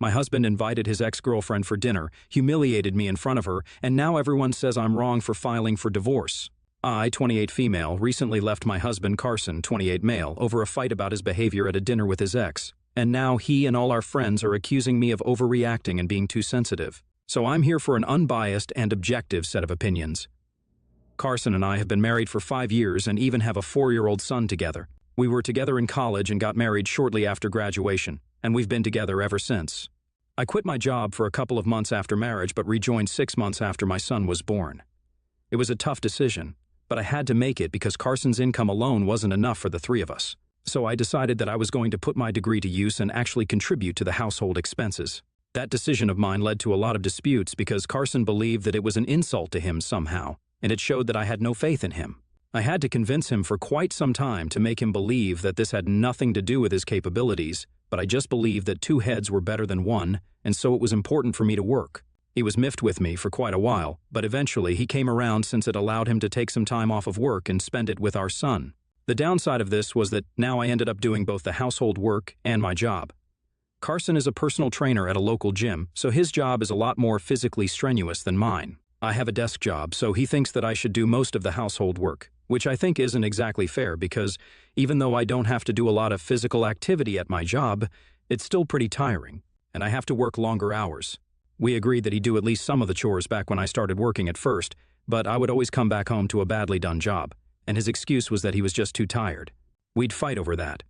My husband invited his ex-girlfriend for dinner, humiliated me in front of her, and now everyone says I'm wrong for filing for divorce. I, 28 female, recently left my husband Carson, 28 male, over a fight about his behavior at a dinner with his ex. And now he and all our friends are accusing me of overreacting and being too sensitive. So I'm here for an unbiased and objective set of opinions. Carson and I have been married for 5 years and even have a 4-year-old son together. We were together in college and got married shortly after graduation, and we've been together ever since. I quit my job for a couple of months after marriage but rejoined 6 months after my son was born. It was a tough decision, but I had to make it because Carson's income alone wasn't enough for the three of us. So I decided that I was going to put my degree to use and actually contribute to the household expenses. That decision of mine led to a lot of disputes because Carson believed that it was an insult to him somehow, and it showed that I had no faith in him. I had to convince him for quite some time to make him believe that this had nothing to do with his capabilities, but I just believed that 2 heads were better than 1, and so it was important for me to work. He was miffed with me for quite a while, but eventually he came around since it allowed him to take some time off of work and spend it with our son. The downside of this was that now I ended up doing both the household work and my job. Carson is a personal trainer at a local gym, so his job is a lot more physically strenuous than mine. I have a desk job, so he thinks that I should do most of the household work, which I think isn't exactly fair because even though I don't have to do a lot of physical activity at my job, it's still pretty tiring, and I have to work longer hours. We agreed that he'd do at least some of the chores back when I started working at first, but I would always come back home to a badly done job, and his excuse was that he was just too tired. We'd fight over that.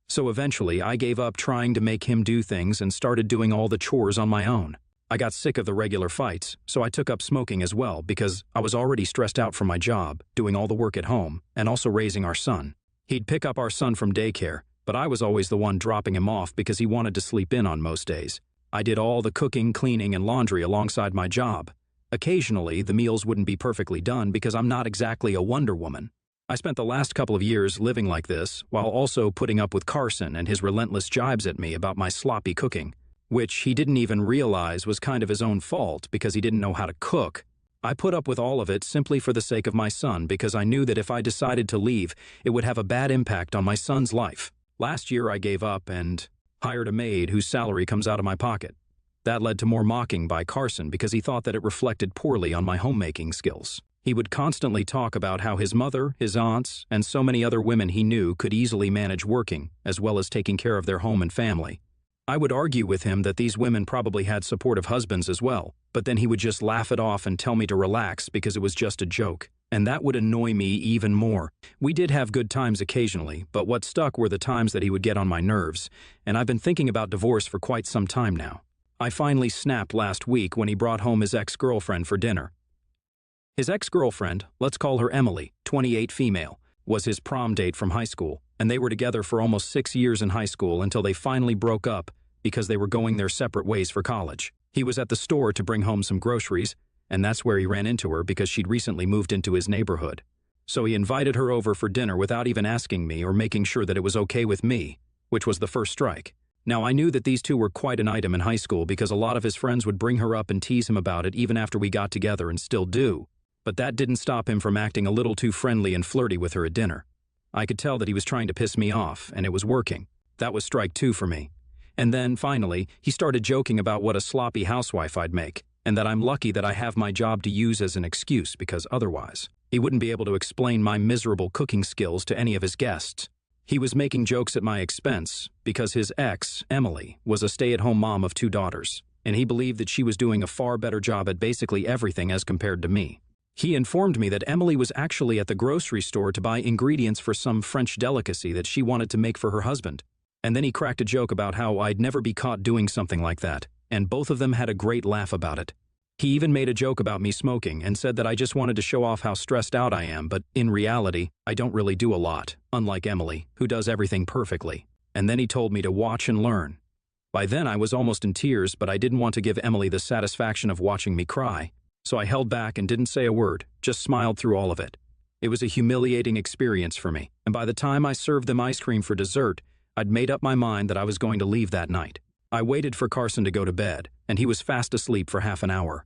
So eventually, I gave up trying to make him do things and started doing all the chores on my own. I got sick of the regular fights, so I took up smoking as well because I was already stressed out from my job, doing all the work at home, and also raising our son. He'd pick up our son from daycare, but I was always the one dropping him off because he wanted to sleep in on most days. I did all the cooking, cleaning, and laundry alongside my job. Occasionally, the meals wouldn't be perfectly done because I'm not exactly a Wonder Woman. I spent the last couple of years living like this, while also putting up with Carson and his relentless jibes at me about my sloppy cooking, which he didn't even realize was kind of his own fault because he didn't know how to cook. I put up with all of it simply for the sake of my son because I knew that if I decided to leave, it would have a bad impact on my son's life. Last year I gave up and hired a maid whose salary comes out of my pocket. That led to more mocking by Carson because he thought that it reflected poorly on my homemaking skills. He would constantly talk about how his mother, his aunts, and so many other women he knew could easily manage working, as well as taking care of their home and family. I would argue with him that these women probably had supportive husbands as well, but then he would just laugh it off and tell me to relax because it was just a joke, and that would annoy me even more. We did have good times occasionally, but what stuck were the times that he would get on my nerves, and I've been thinking about divorce for quite some time now. I finally snapped last week when he brought home his ex-girlfriend for dinner. His ex-girlfriend, let's call her Emily, 28 female, was his prom date from high school, and they were together for almost 6 years in high school until they finally broke up because they were going their separate ways for college. He was at the store to bring home some groceries, and that's where he ran into her because she'd recently moved into his neighborhood. So he invited her over for dinner without even asking me or making sure that it was okay with me, which was the first strike. Now, I knew that these two were quite an item in high school because a lot of his friends would bring her up and tease him about it even after we got together and still do. But that didn't stop him from acting a little too friendly and flirty with her at dinner. I could tell that he was trying to piss me off, and it was working. That was strike 2 for me. And then, finally, he started joking about what a sloppy housewife I'd make, and that I'm lucky that I have my job to use as an excuse because otherwise, he wouldn't be able to explain my miserable cooking skills to any of his guests. He was making jokes at my expense because his ex, Emily, was a stay-at-home mom of 2 daughters, and he believed that she was doing a far better job at basically everything as compared to me. He informed me that Emily was actually at the grocery store to buy ingredients for some French delicacy that she wanted to make for her husband. And then he cracked a joke about how I'd never be caught doing something like that, and both of them had a great laugh about it. He even made a joke about me smoking and said that I just wanted to show off how stressed out I am, but in reality, I don't really do a lot, unlike Emily, who does everything perfectly. And then he told me to watch and learn. By then I was almost in tears, but I didn't want to give Emily the satisfaction of watching me cry. So I held back and didn't say a word, just smiled through all of it. It was a humiliating experience for me, and by the time I served them ice cream for dessert, I'd made up my mind that I was going to leave that night. I waited for Carson to go to bed, and he was fast asleep for half an hour.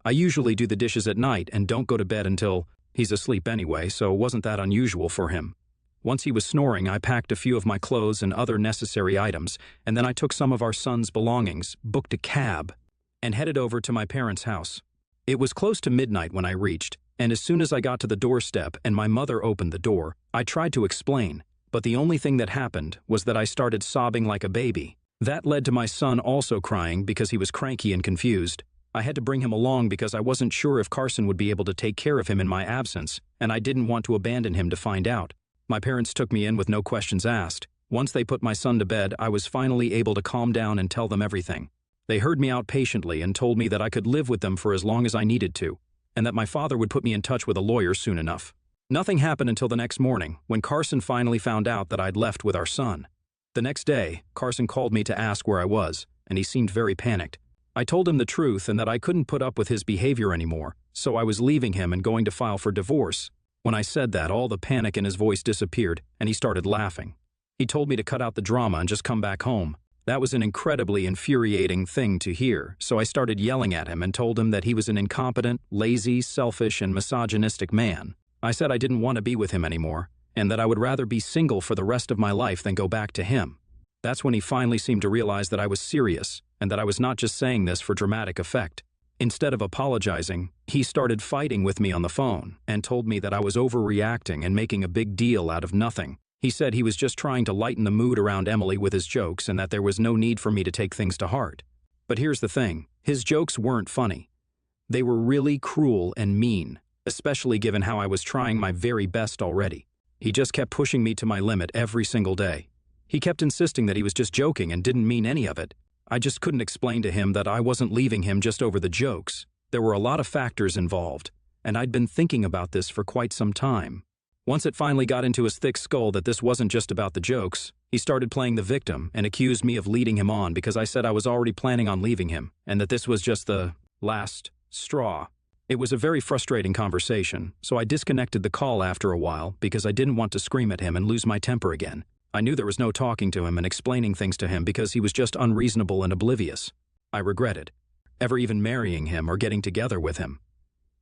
I usually do the dishes at night and don't go to bed until he's asleep anyway, so it wasn't that unusual for him. Once he was snoring, I packed a few of my clothes and other necessary items, and then I took some of our son's belongings, booked a cab, and headed over to my parents' house. It was close to midnight when I reached, and as soon as I got to the doorstep and my mother opened the door, I tried to explain, but the only thing that happened was that I started sobbing like a baby. That led to my son also crying because he was cranky and confused. I had to bring him along because I wasn't sure if Carson would be able to take care of him in my absence, and I didn't want to abandon him to find out. My parents took me in with no questions asked. Once they put my son to bed, I was finally able to calm down and tell them everything. They heard me out patiently and told me that I could live with them for as long as I needed to, and that my father would put me in touch with a lawyer soon enough. Nothing happened until the next morning, when Carson finally found out that I'd left with our son. The next day, Carson called me to ask where I was, and he seemed very panicked. I told him the truth and that I couldn't put up with his behavior anymore, so I was leaving him and going to file for divorce. When I said that, all the panic in his voice disappeared, and he started laughing. He told me to cut out the drama and just come back home. That was an incredibly infuriating thing to hear, so I started yelling at him and told him that he was an incompetent, lazy, selfish, and misogynistic man. I said I didn't want to be with him anymore, and that I would rather be single for the rest of my life than go back to him. That's when he finally seemed to realize that I was serious, and that I was not just saying this for dramatic effect. Instead of apologizing, he started fighting with me on the phone and told me that I was overreacting and making a big deal out of nothing. He said he was just trying to lighten the mood around Emily with his jokes and that there was no need for me to take things to heart. But here's the thing, his jokes weren't funny. They were really cruel and mean, especially given how I was trying my very best already. He just kept pushing me to my limit every single day. He kept insisting that he was just joking and didn't mean any of it. I just couldn't explain to him that I wasn't leaving him just over the jokes. There were a lot of factors involved, and I'd been thinking about this for quite some time. Once it finally got into his thick skull that this wasn't just about the jokes, he started playing the victim and accused me of leading him on because I said I was already planning on leaving him, and that this was just the last straw. It was a very frustrating conversation, so I disconnected the call after a while because I didn't want to scream at him and lose my temper again. I knew there was no talking to him and explaining things to him because he was just unreasonable and oblivious. I regretted ever even marrying him or getting together with him.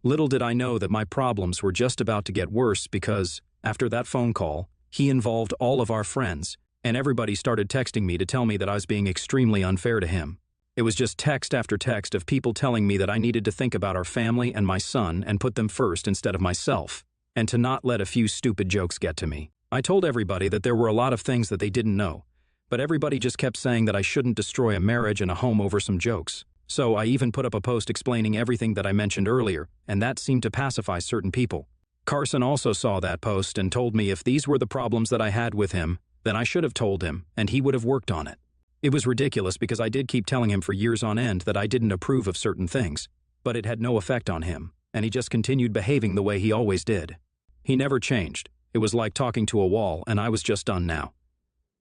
Little did I know that my problems were just about to get worse because, after that phone call, he involved all of our friends, and everybody started texting me to tell me that I was being extremely unfair to him. It was just text after text of people telling me that I needed to think about our family and my son and put them first instead of myself, and to not let a few stupid jokes get to me. I told everybody that there were a lot of things that they didn't know, but everybody just kept saying that I shouldn't destroy a marriage and a home over some jokes. So I even put up a post explaining everything that I mentioned earlier, and that seemed to pacify certain people. Carson also saw that post and told me if these were the problems that I had with him, then I should have told him, and he would have worked on it. It was ridiculous because I did keep telling him for years on end that I didn't approve of certain things, but it had no effect on him, and he just continued behaving the way he always did. He never changed. It was like talking to a wall, and I was just done now.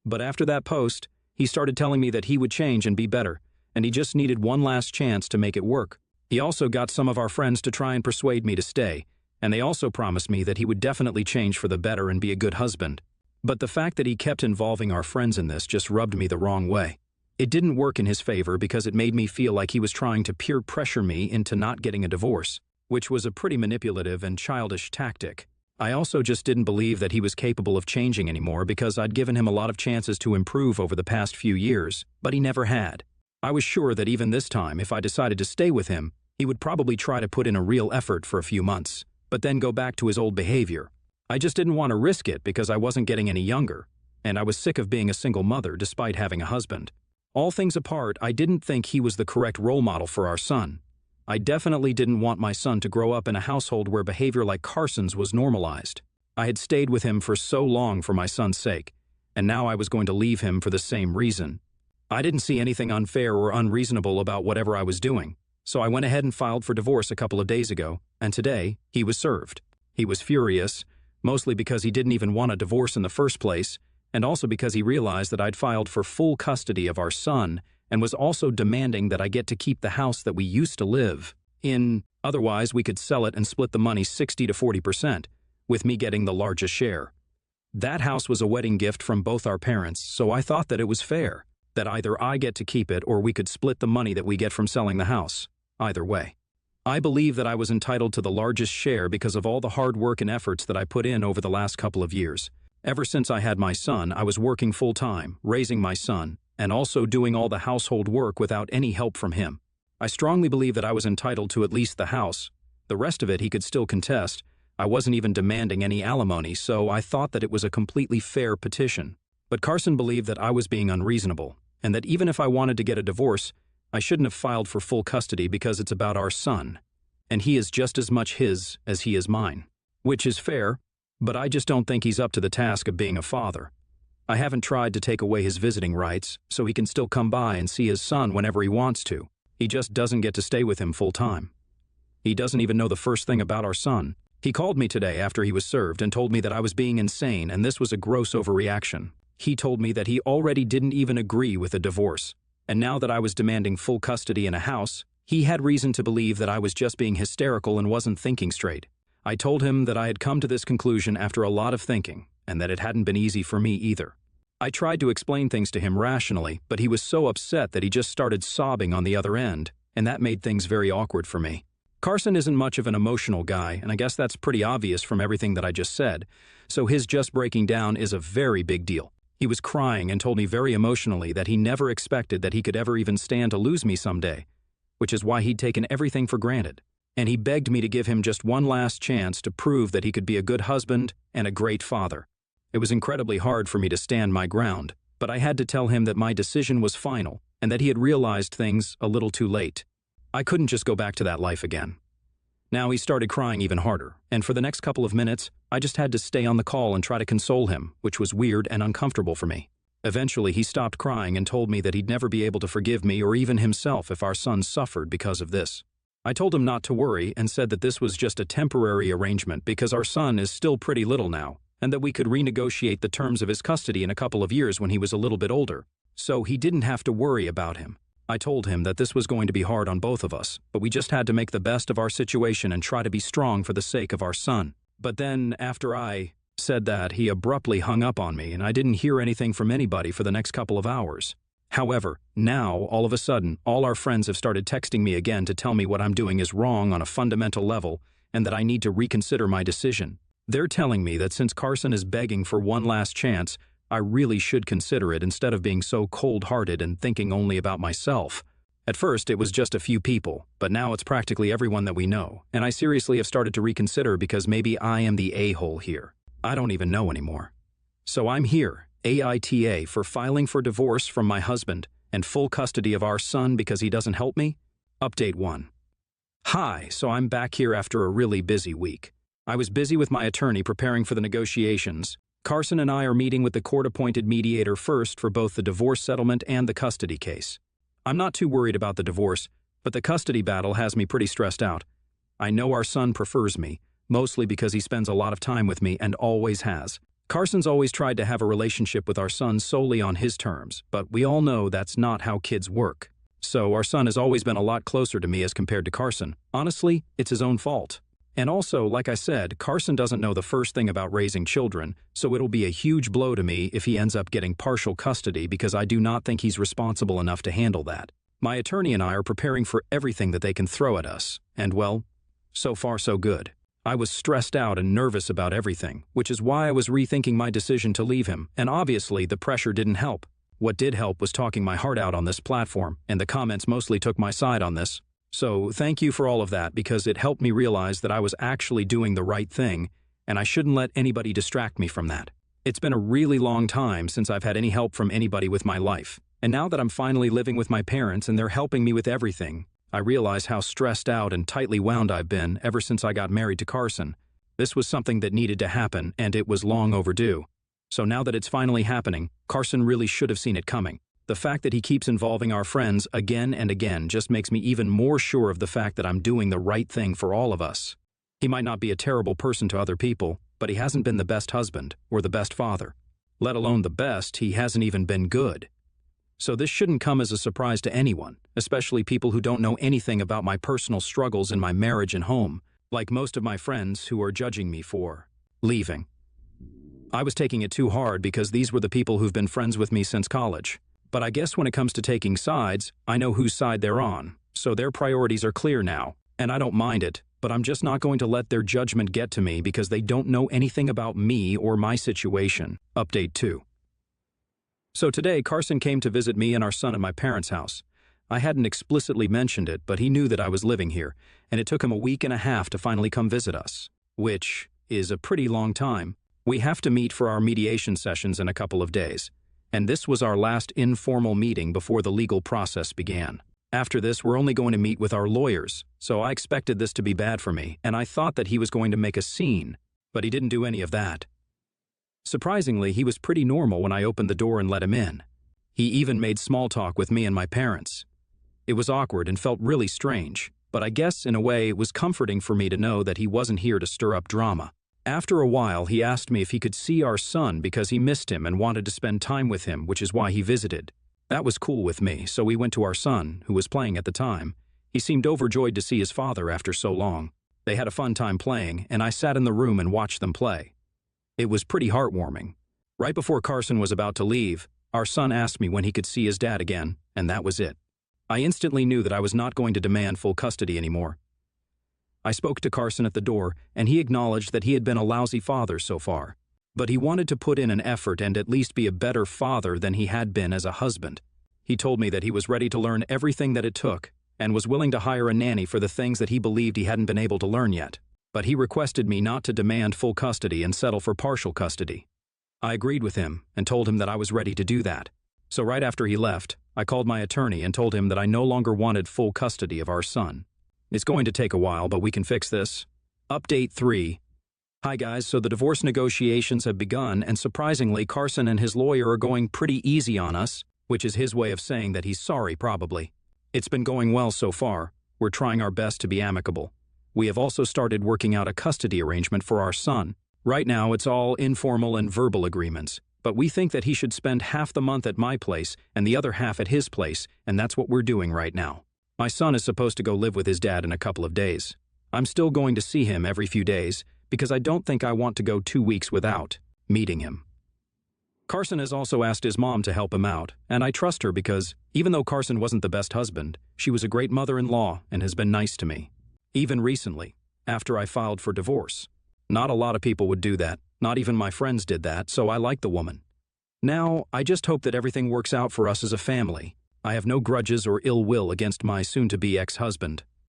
But after that post, he started telling me that he would change and be better, and he just needed one last chance to make it work. He also got some of our friends to try and persuade me to stay, and they also promised me that he would definitely change for the better and be a good husband. But the fact that he kept involving our friends in this just rubbed me the wrong way. It didn't work in his favor because it made me feel like he was trying to peer pressure me into not getting a divorce, which was a pretty manipulative and childish tactic. I also just didn't believe that he was capable of changing anymore because I'd given him a lot of chances to improve over the past few years, but he never had. I was sure that even this time, if I decided to stay with him, he would probably try to put in a real effort for a few months, but then go back to his old behavior. I just didn't want to risk it because I wasn't getting any younger, and I was sick of being a single mother despite having a husband. All things apart, I didn't think he was the correct role model for our son. I definitely didn't want my son to grow up in a household where behavior like Carson's was normalized. I had stayed with him for so long for my son's sake, and now I was going to leave him for the same reason. I didn't see anything unfair or unreasonable about whatever I was doing, so I went ahead and filed for divorce a couple of days ago, and today, he was served. He was furious, mostly because he didn't even want a divorce in the first place, and also because he realized that I'd filed for full custody of our son and was also demanding that I get to keep the house that we used to live in. Otherwise, we could sell it and split the money 60 to 40%, with me getting the largest share. That house was a wedding gift from both our parents, so I thought that it was fair, that either I get to keep it or we could split the money that we get from selling the house. Either way. I believe that I was entitled to the largest share because of all the hard work and efforts that I put in over the last couple of years, Ever since I had my son, I was working full-time, raising my son, and also doing all the household work without any help from him. I strongly believe that I was entitled to at least the house. The rest of it he could still contest. I wasn't even demanding any alimony, so I thought that it was a completely fair petition. But Carson believed that I was being unreasonable, and that even if I wanted to get a divorce, I shouldn't have filed for full custody because it's about our son, and he is just as much his as he is mine. Which is fair, but I just don't think he's up to the task of being a father. I haven't tried to take away his visiting rights, so he can still come by and see his son whenever he wants to. He just doesn't get to stay with him full-time. He doesn't even know the first thing about our son. He called me today after he was served and told me that I was being insane and this was a gross overreaction. He told me that he already didn't even agree with a divorce, and now that I was demanding full custody in a house, he had reason to believe that I was just being hysterical and wasn't thinking straight. I told him that I had come to this conclusion after a lot of thinking, and that it hadn't been easy for me either. I tried to explain things to him rationally, but he was so upset that he just started sobbing on the other end, and that made things very awkward for me. Carson isn't much of an emotional guy, and I guess that's pretty obvious from everything that I just said, so his just breaking down is a very big deal. He was crying and told me very emotionally that he never expected that he could ever even stand to lose me someday, which is why he'd taken everything for granted. And he begged me to give him just one last chance to prove that he could be a good husband and a great father. It was incredibly hard for me to stand my ground, but I had to tell him that my decision was final and that he had realized things a little too late. I couldn't just go back to that life again. Now he started crying even harder, and for the next couple of minutes, I just had to stay on the call and try to console him, which was weird and uncomfortable for me. Eventually, he stopped crying and told me that he'd never be able to forgive me or even himself if our son suffered because of this. I told him not to worry and said that this was just a temporary arrangement because our son is still pretty little now, and that we could renegotiate the terms of his custody in a couple of years when he was a little bit older, so he didn't have to worry about him. I told him that this was going to be hard on both of us, but we just had to make the best of our situation and try to be strong for the sake of our son. But then, after I said that, he abruptly hung up on me and I didn't hear anything from anybody for the next couple of hours. However, now, all of a sudden, all our friends have started texting me again to tell me what I'm doing is wrong on a fundamental level and that I need to reconsider my decision. They're telling me that since Carson is begging for one last chance, I really should consider it instead of being so cold-hearted and thinking only about myself. At first, it was just a few people, but now it's practically everyone that we know, and I seriously have started to reconsider because maybe I am the a-hole here. I don't even know anymore. So I'm here, AITA, for filing for divorce from my husband and full custody of our son because he doesn't help me? Update 1. Hi, so I'm back here after a really busy week. I was busy with my attorney preparing for the negotiations. Carson and I are meeting with the court-appointed mediator first for both the divorce settlement and the custody case. I'm not too worried about the divorce, but the custody battle has me pretty stressed out. I know our son prefers me, mostly because he spends a lot of time with me and always has. Carson's always tried to have a relationship with our son solely on his terms, but we all know that's not how kids work. So our son has always been a lot closer to me as compared to Carson. Honestly, it's his own fault. And also, like I said, Carson doesn't know the first thing about raising children, so it'll be a huge blow to me if he ends up getting partial custody because I do not think he's responsible enough to handle that. My attorney and I are preparing for everything that they can throw at us, and well, so far so good. I was stressed out and nervous about everything, which is why I was rethinking my decision to leave him, and obviously the pressure didn't help. What did help was talking my heart out on this platform, and the comments mostly took my side on this. So thank you for all of that because it helped me realize that I was actually doing the right thing and I shouldn't let anybody distract me from that. It's been a really long time since I've had any help from anybody with my life, and now that I'm finally living with my parents and they're helping me with everything, I realize how stressed out and tightly wound I've been ever since I got married to Carson. This was something that needed to happen and it was long overdue. So now that it's finally happening, Carson really should have seen it coming. The fact that he keeps involving our friends again and again just makes me even more sure of the fact that I'm doing the right thing for all of us. He might not be a terrible person to other people, but he hasn't been the best husband or the best father. Let alone the best, he hasn't even been good. So this shouldn't come as a surprise to anyone, especially people who don't know anything about my personal struggles in my marriage and home, like most of my friends who are judging me for leaving. I was taking it too hard because these were the people who've been friends with me since college. But I guess when it comes to taking sides, I know whose side they're on, so their priorities are clear now, and I don't mind it, but I'm just not going to let their judgment get to me because they don't know anything about me or my situation. Update 2. So today, Carson came to visit me and our son at my parents' house. I hadn't explicitly mentioned it, but he knew that I was living here, and it took him a week and a half to finally come visit us, which is a pretty long time. We have to meet for our mediation sessions in a couple of days, and this was our last informal meeting before the legal process began. After this, we're only going to meet with our lawyers, so I expected this to be bad for me, and I thought that he was going to make a scene, but he didn't do any of that. Surprisingly, he was pretty normal when I opened the door and let him in. He even made small talk with me and my parents. It was awkward and felt really strange, but I guess in a way it was comforting for me to know that he wasn't here to stir up drama. After a while, he asked me if he could see our son because he missed him and wanted to spend time with him, which is why he visited. That was cool with me, so we went to our son, who was playing at the time. He seemed overjoyed to see his father after so long. They had a fun time playing, and I sat in the room and watched them play. It was pretty heartwarming. Right before Carson was about to leave, our son asked me when he could see his dad again, and that was it. I instantly knew that I was not going to demand full custody anymore. I spoke to Carson at the door, and he acknowledged that he had been a lousy father so far. But he wanted to put in an effort and at least be a better father than he had been as a husband. He told me that he was ready to learn everything that it took, and was willing to hire a nanny for the things that he believed he hadn't been able to learn yet. But he requested me not to demand full custody and settle for partial custody. I agreed with him and told him that I was ready to do that. So right after he left, I called my attorney and told him that I no longer wanted full custody of our son. It's going to take a while, but we can fix this. Update 3. Hi guys, so the divorce negotiations have begun, and surprisingly, Carson and his lawyer are going pretty easy on us, which is his way of saying that he's sorry, probably. It's been going well so far. We're trying our best to be amicable. We have also started working out a custody arrangement for our son. Right now, it's all informal and verbal agreements, but we think that he should spend half the month at my place and the other half at his place, and that's what we're doing right now. My son is supposed to go live with his dad in a couple of days. I'm still going to see him every few days because I don't think I want to go 2 weeks without meeting him. Carson has also asked his mom to help him out, and I trust her because, even though Carson wasn't the best husband, she was a great mother-in-law and has been nice to me. Even recently, after I filed for divorce. Not a lot of people would do that. Not even my friends did that, so I like the woman. Now, I just hope that everything works out for us as a family. I have no grudges or ill will against my soon-to-be ex-husband.